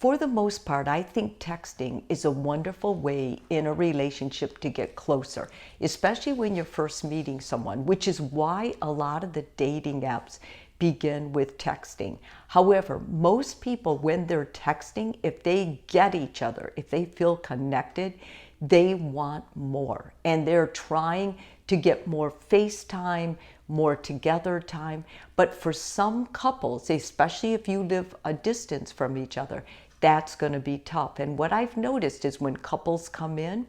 For the most part, I think texting is a wonderful way in a relationship to get closer, especially when you're first meeting someone, which is why a lot of the dating apps begin with texting. However, most people, when they're texting, if they get each other, if they feel connected, they want more. And they're trying to get more FaceTime, more together time. But for some couples, especially if you live a distance from each other, that's going to be tough. And what I've noticed is when couples come in,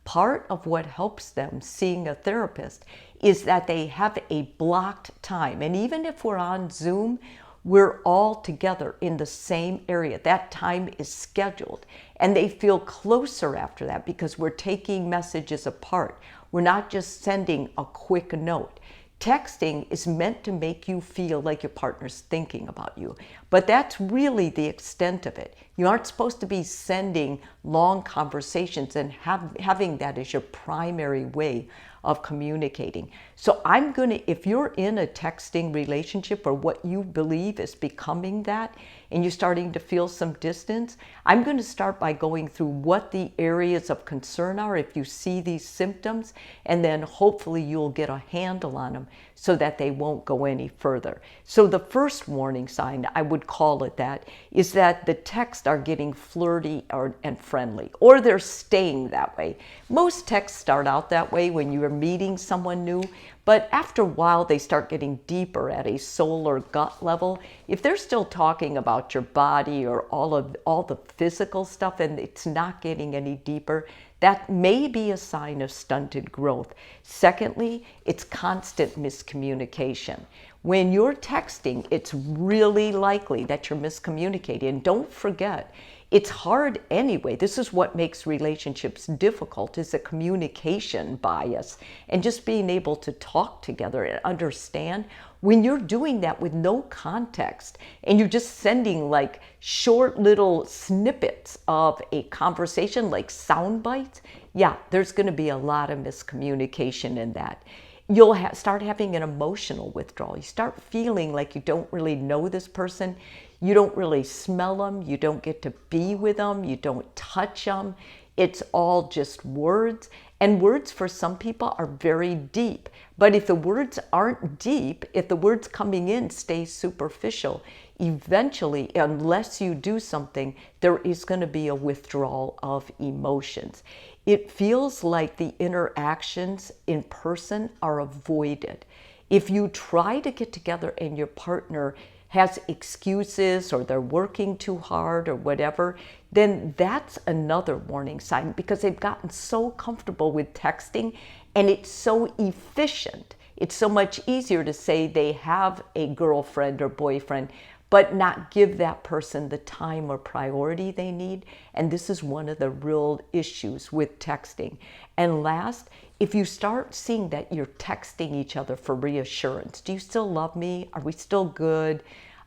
part of what helps them seeing a therapist is that they have a blocked time. And even if we're on Zoom, we're all together in the same area. That time is scheduled. And they feel closer after that because we're taking messages apart. We're not just sending a quick note. Texting is meant to make you feel like your partner's thinking about you, but that's really the extent of it. You aren't supposed to be sending long conversations and having that as your primary way of communicating. So if you're in a texting relationship or what you believe is becoming that, and you're starting to feel some distance, I'm going to start by going through what the areas of concern are if you see these symptoms, and then hopefully you'll get a handle on them so that they won't go any further. So the first warning sign, I would call it that, is that the texts are getting flirty and friendly, or they're staying that way. Most texts start out that way when you're meeting someone new, but after a while they start getting deeper at a soul or gut level. If they're still talking about your body or all the physical stuff and it's not getting any deeper, that may be a sign of stunted growth. Secondly, it's constant miscommunication. When you're texting, it's really likely that you're miscommunicating. And don't forget, it's hard anyway. This is what makes relationships difficult, is a communication bias. And just being able to talk together and understand, when you're doing that with no context and you're just sending like short little snippets of a conversation, like sound bites, yeah, there's going to be a lot of miscommunication in that. You'll start having an emotional withdrawal. You start feeling like you don't really know this person. You don't really smell them. You don't get to be with them. You don't touch them. It's all just words. And words for some people are very deep. But if the words aren't deep, if the words coming in stay superficial, eventually, unless you do something, there is going to be a withdrawal of emotions. It feels like the interactions in person are avoided. If you try to get together and your partner has excuses or they're working too hard or whatever, then that's another warning sign, because they've gotten so comfortable with texting and it's so efficient. It's so much easier to say they have a girlfriend or boyfriend, but not give that person the time or priority they need. And this is one of the real issues with texting. And last, if you start seeing that you're texting each other for reassurance, do you still love me? Are we still good?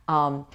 Are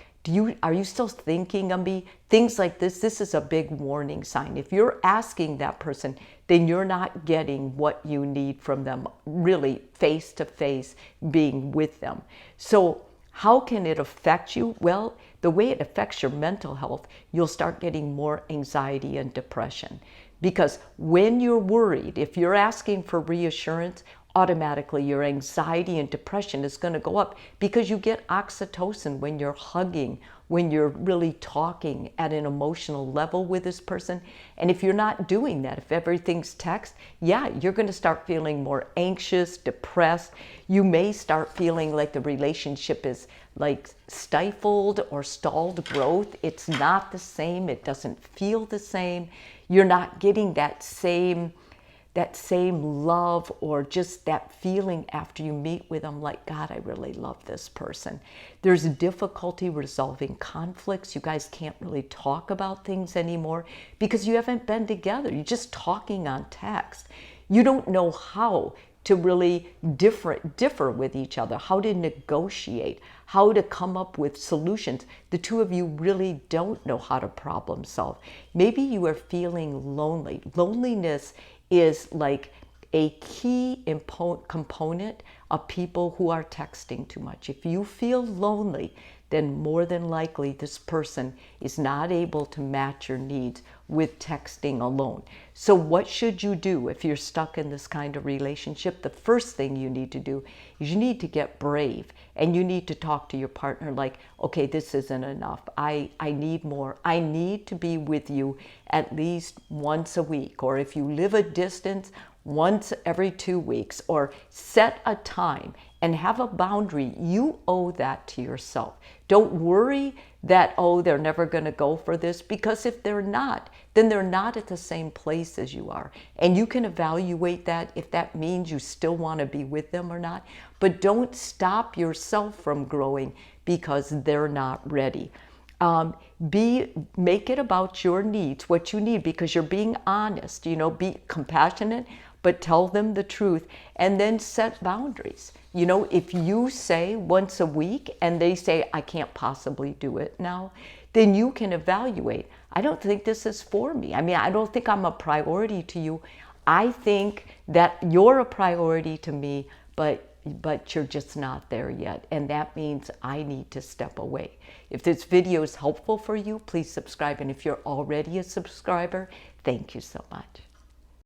you still thinking of me? Things like this is a big warning sign. If you're asking that person, then you're not getting what you need from them, really face to face being with them. So how can it affect you? Well, the way it affects your mental health, you'll start getting more anxiety and depression. Because when you're worried, if you're asking for reassurance, automatically your anxiety and depression is going to go up, because you get oxytocin when you're hugging, when you're really talking at an emotional level with this person. And if you're not doing that, if everything's text, yeah, you're going to start feeling more anxious, depressed. You may start feeling like the relationship is like stifled or stalled growth. It's not the same. It doesn't feel the same. You're not getting that same love or just that feeling after you meet with them, like, God, I really love this person. There's difficulty resolving conflicts. You guys can't really talk about things anymore because you haven't been together. You're just talking on text. You don't know how to really differ with each other, how to negotiate, how to come up with solutions. The two of you really don't know how to problem solve. Maybe you are feeling lonely. Loneliness is like a key component of people who are texting too much. If you feel lonely, then more than likely this person is not able to match your needs with texting alone. So what should you do if you're stuck in this kind of relationship? The first thing you need to do is you need to get brave, and you need to talk to your partner like, okay, this isn't enough. I need more. I need to be with you at least once a week, or if you live a distance, once every 2 weeks, or set a time and have a boundary. You owe that to yourself. Don't worry that, oh, they're never going to go for this, because if they're not, then they're not at the same place as you are. And you can evaluate that if that means you still want to be with them or not. But don't stop yourself from growing because they're not ready. Make it about your needs, what you need, because you're being honest. Be compassionate, but tell them the truth, and then set boundaries. If you say once a week and they say, I can't possibly do it now, then you can evaluate. I don't think this is for me. I don't think I'm a priority to you. I think that you're a priority to me, but you're just not there yet. And that means I need to step away. If this video is helpful for you, please subscribe. And if you're already a subscriber, thank you so much.